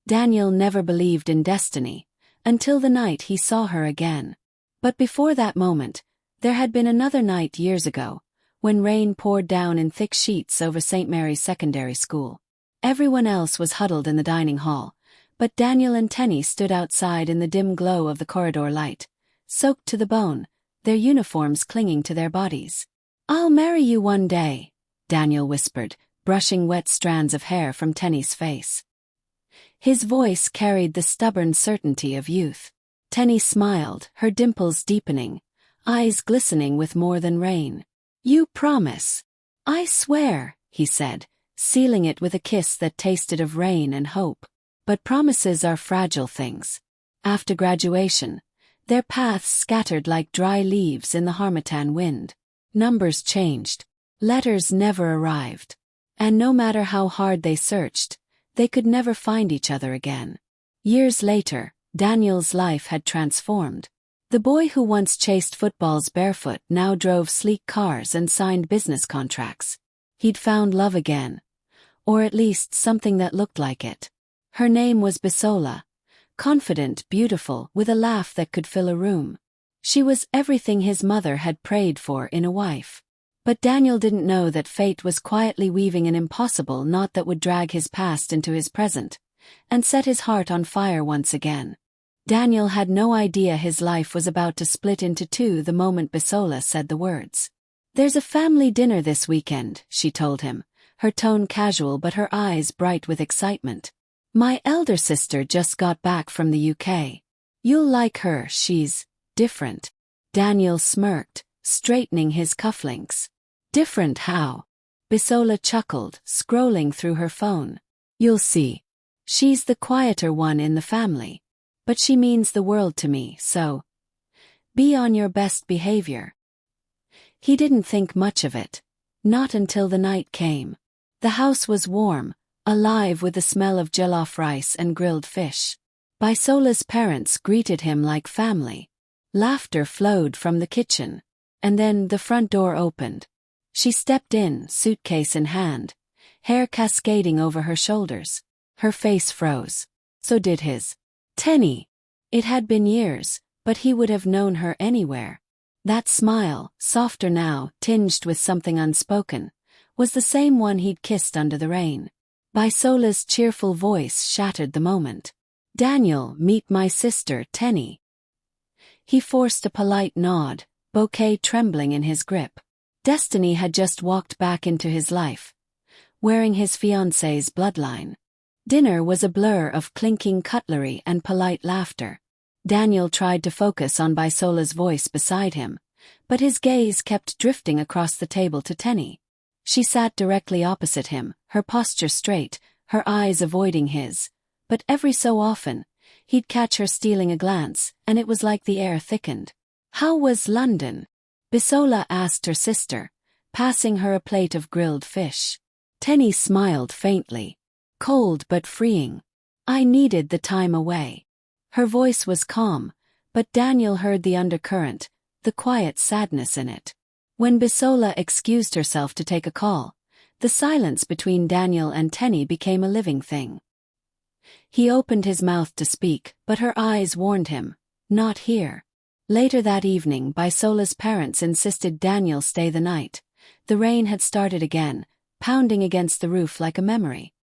Daniel never believed in destiny, until the night he saw her again. But before that moment, there had been another night years ago, when rain poured down in thick sheets over St. Mary's Secondary School. Everyone else was huddled in the dining hall, but Daniel and Tenny stood outside in the dim glow of the corridor light, soaked to the bone, their uniforms clinging to their bodies. "I'll marry you one day," Daniel whispered, brushing wet strands of hair from Tenny's face. His voice carried the stubborn certainty of youth. Tenny smiled, her dimples deepening, eyes glistening with more than rain. "You promise?" "I swear," he said, sealing it with a kiss that tasted of rain and hope. But promises are fragile things. After graduation, their paths scattered like dry leaves in the harmattan wind. Numbers changed. Letters never arrived. And no matter how hard they searched, they could never find each other again. Years later, Daniel's life had transformed. The boy who once chased footballs barefoot now drove sleek cars and signed business contracts. He'd found love again. Or at least something that looked like it. Her name was Bisola. Confident, beautiful, with a laugh that could fill a room. She was everything his mother had prayed for in a wife. But Daniel didn't know that fate was quietly weaving an impossible knot that would drag his past into his present, and set his heart on fire once again. Daniel had no idea his life was about to split into two the moment Bisola said the words. "There's a family dinner this weekend," she told him, her tone casual but her eyes bright with excitement. "My elder sister just got back from the UK. You'll like her, she's different." Daniel smirked, straightening his cufflinks. "Different how?" Bisola chuckled, scrolling through her phone. "You'll see. She's the quieter one in the family. But she means the world to me, so be on your best behavior." He didn't think much of it. Not until the night came. The house was warm, alive with the smell of jollof rice and grilled fish. Bisola's parents greeted him like family. Laughter flowed from the kitchen. And then the front door opened. She stepped in, suitcase in hand, hair cascading over her shoulders. Her face froze. So did his. Tenny. It had been years, but he would have known her anywhere. That smile, softer now, tinged with something unspoken, was the same one he'd kissed under the rain. Bisola's cheerful voice shattered the moment. "Daniel, meet my sister, Tenny." He forced a polite nod, bouquet trembling in his grip. Destiny had just walked back into his life, wearing his fiancée's bloodline. Dinner was a blur of clinking cutlery and polite laughter. Daniel tried to focus on Bisola's voice beside him, but his gaze kept drifting across the table to Tenny. She sat directly opposite him, her posture straight, her eyes avoiding his, but every so often, he'd catch her stealing a glance, and it was like the air thickened. "How was London?" Bisola asked her sister, passing her a plate of grilled fish. Tenny smiled faintly. "Cold but freeing. I needed the time away." Her voice was calm, but Daniel heard the undercurrent, the quiet sadness in it. When Bisola excused herself to take a call, the silence between Daniel and Tenny became a living thing. He opened his mouth to speak, but her eyes warned him, "Not here." Later that evening, Bisola's parents insisted Daniel stay the night. The rain had started again, pounding against the roof like a memory.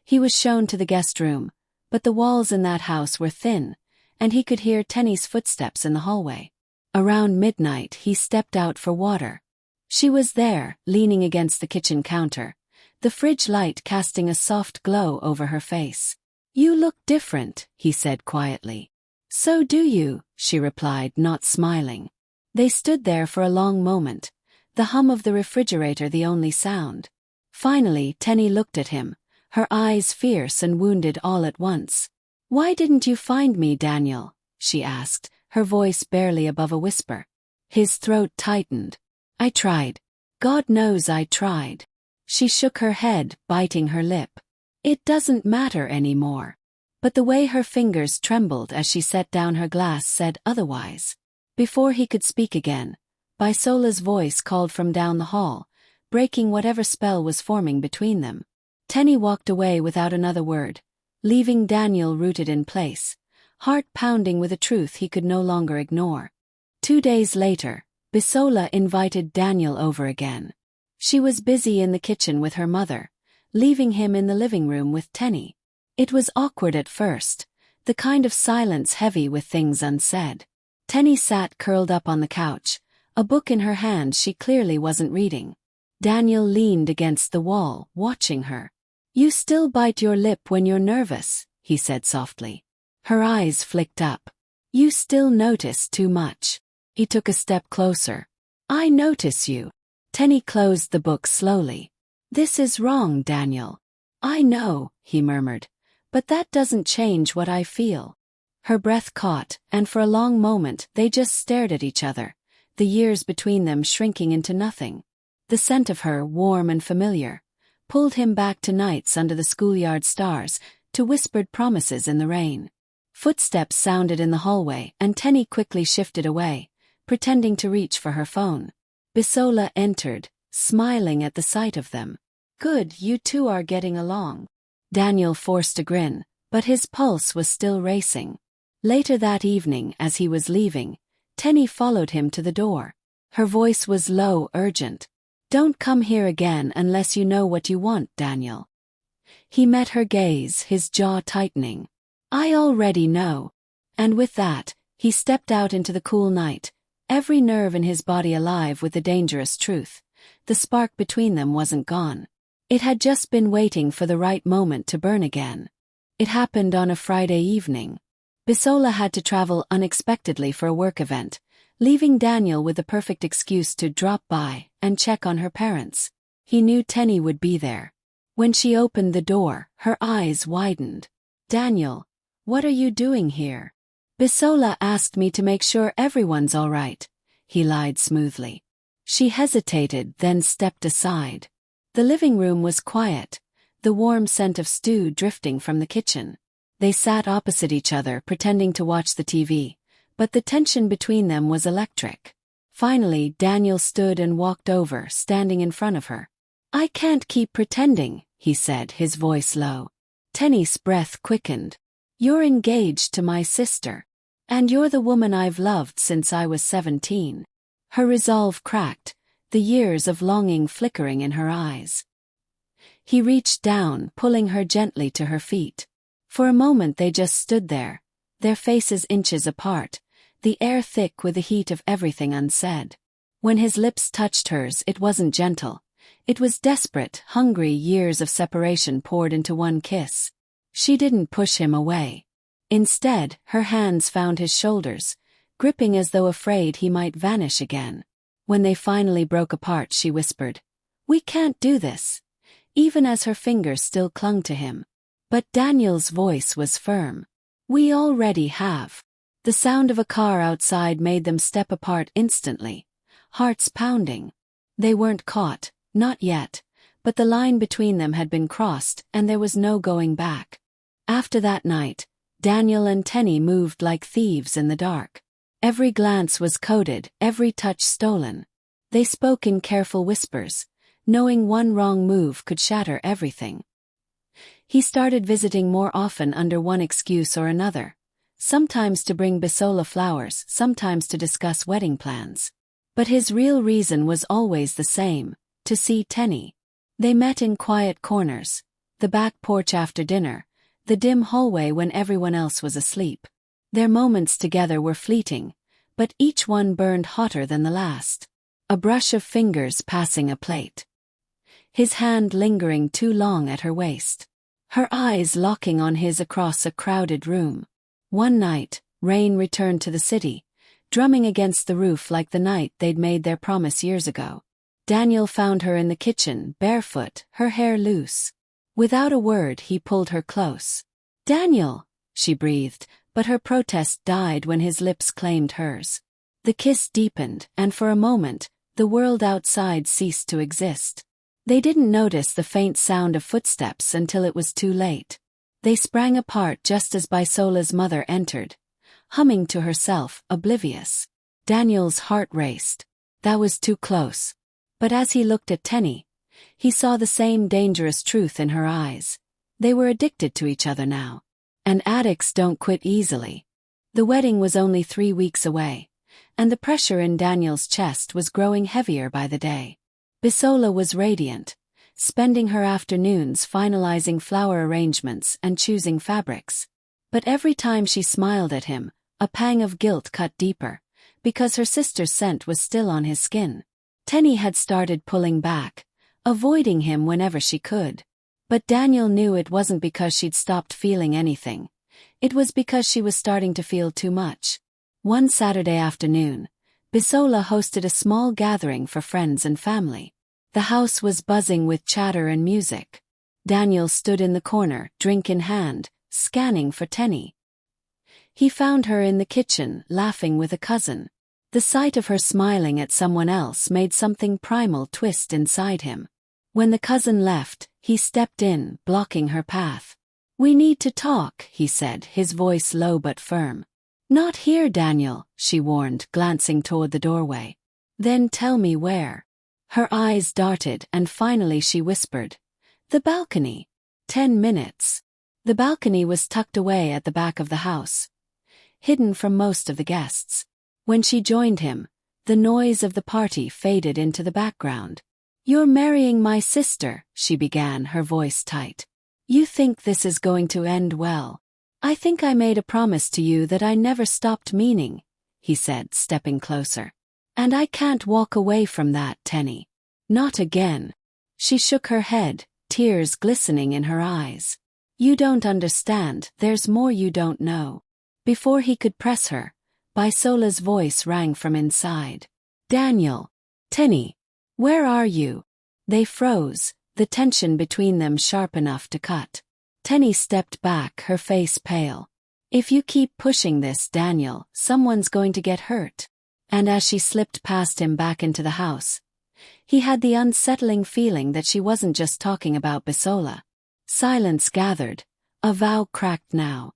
He was shown to the guest room, but the walls in that house were thin, and he could hear Tenny's footsteps in the hallway. Around midnight, he stepped out for water. She was there, leaning against the kitchen counter, the fridge light casting a soft glow over her face. "You look different," he said quietly. "So do you," she replied, not smiling. They stood there for a long moment, the hum of the refrigerator the only sound. Finally, Tenny looked at him, her eyes fierce and wounded all at once. "Why didn't you find me, Daniel?" she asked, her voice barely above a whisper. His throat tightened. "I tried. God knows I tried." She shook her head, biting her lip. "It doesn't matter anymore." But the way her fingers trembled as she set down her glass said otherwise. Before he could speak again, Bisola's voice called from down the hall, breaking whatever spell was forming between them. Tenny walked away without another word, leaving Daniel rooted in place, heart pounding with a truth he could no longer ignore. 2 days later, Bisola invited Daniel over again. She was busy in the kitchen with her mother, leaving him in the living room with Tenny. It was awkward at first, the kind of silence heavy with things unsaid. Tenny sat curled up on the couch, a book in her hand she clearly wasn't reading. Daniel leaned against the wall, watching her. "You still bite your lip when you're nervous," he said softly. Her eyes flicked up. "You still notice too much." He took a step closer. "I notice you." Tenny closed the book slowly. "This is wrong, Daniel." "I know," he murmured, "but that doesn't change what I feel." Her breath caught, and for a long moment they just stared at each other, the years between them shrinking into nothing. The scent of her, warm and familiar, pulled him back to nights under the schoolyard stars, to whispered promises in the rain. Footsteps sounded in the hallway, and Tenny quickly shifted away, pretending to reach for her phone. Bisola entered, smiling at the sight of them. "Good, you two are getting along." Daniel forced a grin, but his pulse was still racing. Later that evening, as he was leaving, Tenny followed him to the door. Her voice was low, urgent. "Don't come here again unless you know what you want, Daniel." He met her gaze, his jaw tightening. "I already know." And with that, he stepped out into the cool night, every nerve in his body alive with the dangerous truth. The spark between them wasn't gone. It had just been waiting for the right moment to burn again. It happened on a Friday evening. Bisola had to travel unexpectedly for a work event, leaving Daniel with the perfect excuse to drop by and check on her parents. He knew Tenny would be there. When she opened the door, her eyes widened. "Daniel, what are you doing here?" "Bisola asked me to make sure everyone's all right," he lied smoothly. She hesitated, then stepped aside. The living room was quiet, the warm scent of stew drifting from the kitchen. They sat opposite each other, pretending to watch the TV, but the tension between them was electric. Finally, Daniel stood and walked over, standing in front of her. "I can't keep pretending," he said, his voice low. Tenny's breath quickened. "You're engaged to my sister. And you're the woman I've loved since I was 17. Her resolve cracked, the years of longing flickering in her eyes. He reached down, pulling her gently to her feet. For a moment they just stood there, their faces inches apart, the air thick with the heat of everything unsaid. When his lips touched hers, it wasn't gentle. It was desperate, hungry, years of separation poured into one kiss. She didn't push him away. Instead, her hands found his shoulders, gripping as though afraid he might vanish again. When they finally broke apart, she whispered, "We can't do this," even as her fingers still clung to him. But Daniel's voice was firm. "We already have." The sound of a car outside made them step apart instantly, hearts pounding. They weren't caught, not yet, but the line between them had been crossed and there was no going back. After that night, Daniel and Tenny moved like thieves in the dark. Every glance was coded, every touch stolen. They spoke in careful whispers, knowing one wrong move could shatter everything. He started visiting more often under one excuse or another, sometimes to bring Bisola flowers, sometimes to discuss wedding plans. But his real reason was always the same, to see Tenny. They met in quiet corners, the back porch after dinner, the dim hallway when everyone else was asleep. Their moments together were fleeting, but each one burned hotter than the last. A brush of fingers passing a plate. His hand lingering too long at her waist. Her eyes locking on his across a crowded room. One night, rain returned to the city, drumming against the roof like the night they'd made their promise years ago. Daniel found her in the kitchen, barefoot, her hair loose. Without a word, he pulled her close. "Daniel," she breathed, but her protest died when his lips claimed hers. The kiss deepened, and for a moment, the world outside ceased to exist. They didn't notice the faint sound of footsteps until it was too late. They sprang apart just as Bisola's mother entered, humming to herself, oblivious. Daniel's heart raced. That was too close. But as he looked at Tenny, he saw the same dangerous truth in her eyes. They were addicted to each other now. And addicts don't quit easily. The wedding was only 3 weeks away, and the pressure in Daniel's chest was growing heavier by the day. Bisola was radiant, spending her afternoons finalizing flower arrangements and choosing fabrics. But every time she smiled at him, a pang of guilt cut deeper, because her sister's scent was still on his skin. Tenny had started pulling back, avoiding him whenever she could. But Daniel knew it wasn't because she'd stopped feeling anything. It was because she was starting to feel too much. One Saturday afternoon, Bisola hosted a small gathering for friends and family. The house was buzzing with chatter and music. Daniel stood in the corner, drink in hand, scanning for Tenny. He found her in the kitchen, laughing with a cousin. The sight of her smiling at someone else made something primal twist inside him. When the cousin left, he stepped in, blocking her path. "We need to talk," he said, his voice low but firm. "Not here, Daniel," she warned, glancing toward the doorway. "Then tell me where." Her eyes darted, and finally she whispered, "The balcony." 10 minutes. The balcony was tucked away at the back of the house, hidden from most of the guests. When she joined him, the noise of the party faded into the background. "You're marrying my sister," she began, her voice tight. "You think this is going to end well?" "I think I made a promise to you that I never stopped meaning," he said, stepping closer. "And I can't walk away from that, Tenny. Not again." She shook her head, tears glistening in her eyes. "You don't understand, there's more you don't know." Before he could press her, Bisola's voice rang from inside. "Daniel. Tenny. Where are you?" They froze, the tension between them sharp enough to cut. Tenny stepped back, her face pale. "If you keep pushing this, Daniel, someone's going to get hurt." And as she slipped past him back into the house, he had the unsettling feeling that she wasn't just talking about Bisola. Silence gathered, a vow cracked now.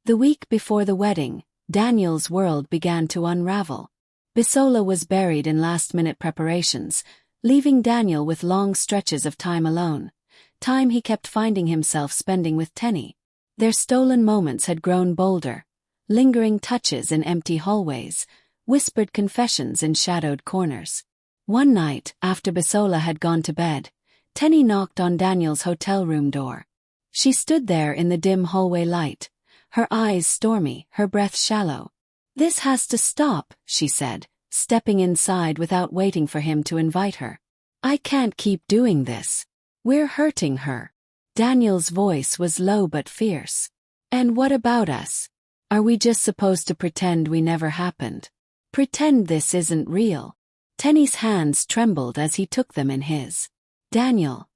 The week before the wedding, Daniel's world began to unravel. Bisola was buried in last-minute preparations, leaving Daniel with long stretches of time alone, time he kept finding himself spending with Tenny. Their stolen moments had grown bolder, lingering touches in empty hallways, whispered confessions in shadowed corners. One night, after Bisola had gone to bed, Tenny knocked on Daniel's hotel room door. She stood there in the dim hallway light, her eyes stormy, her breath shallow. "This has to stop," she said, stepping inside without waiting for him to invite her. "I can't keep doing this. We're hurting her." Daniel's voice was low but fierce. "And what about us? Are we just supposed to pretend we never happened? Pretend this isn't real?" Tenny's hands trembled as he took them in his. "Daniel,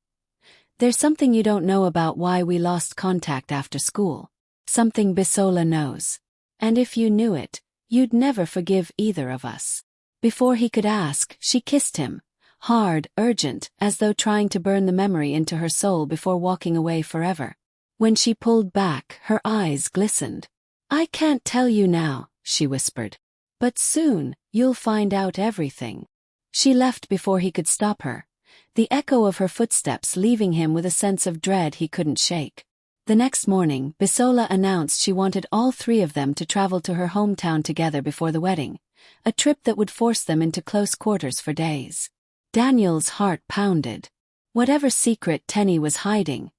there's something you don't know about why we lost contact after school. Something Bisola knows. And if you knew it, you'd never forgive either of us." Before he could ask, she kissed him, hard, urgent, as though trying to burn the memory into her soul before walking away forever. When she pulled back, her eyes glistened. "I can't tell you now," she whispered. "But soon, you'll find out everything." She left before he could stop her, the echo of her footsteps leaving him with a sense of dread he couldn't shake. The next morning, Bisola announced she wanted all 3 of them to travel to her hometown together before the wedding, a trip that would force them into close quarters for days. Daniel's heart pounded. Whatever secret Tenny was hiding,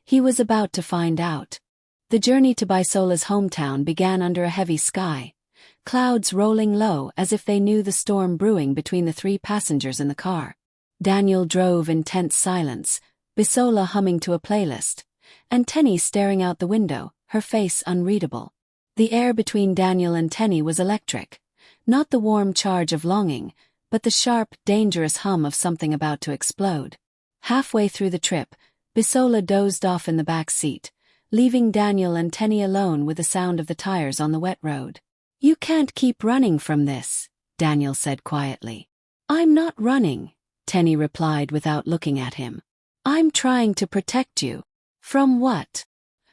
he was about to find out. The journey to Bisola's hometown began under a heavy sky, clouds rolling low as if they knew the storm brewing between the 3 passengers in the car. Daniel drove in tense silence, Bisola humming to a playlist, and Tenny staring out the window, her face unreadable. The air between Daniel and Tenny was electric, not the warm charge of longing, but the sharp, dangerous hum of something about to explode. Halfway through the trip, Bisola dozed off in the back seat, leaving Daniel and Tenny alone with the sound of the tires on the wet road. "You can't keep running from this," Daniel said quietly. "I'm not running," Tenny replied without looking at him. "I'm trying to protect you." "From what?"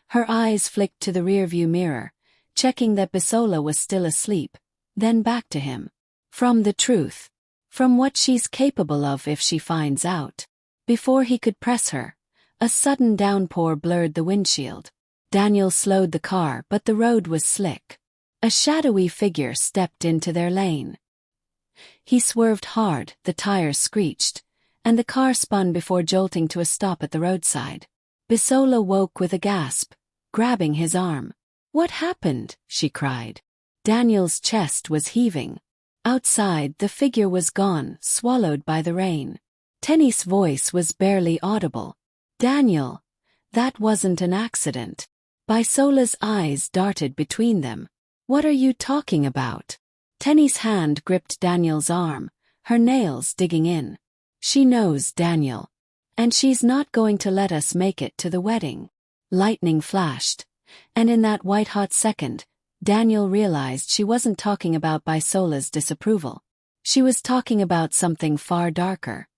Her eyes flicked to the rearview mirror, checking that Bisola was still asleep, then back to him. "From the truth. From what she's capable of if she finds out." Before he could press her, A sudden downpour blurred the windshield. Daniel slowed the car, but the road was slick. A shadowy figure stepped into their lane. He swerved hard, the tires screeched, and the car spun before jolting to a stop at the roadside. Bisola woke with a gasp, grabbing his arm. "What happened?" she cried. Daniel's chest was heaving. Outside, the figure was gone, swallowed by the rain. Tenny's voice was barely audible. "Daniel, that wasn't an accident." Bisola's eyes darted between them. "What are you talking about?" Tenny's hand gripped Daniel's arm, her nails digging in. "She knows, Daniel. And she's not going to let us make it to the wedding." Lightning flashed, and in that white-hot second, Daniel realized she wasn't talking about Bisola's disapproval. She was talking about something far darker.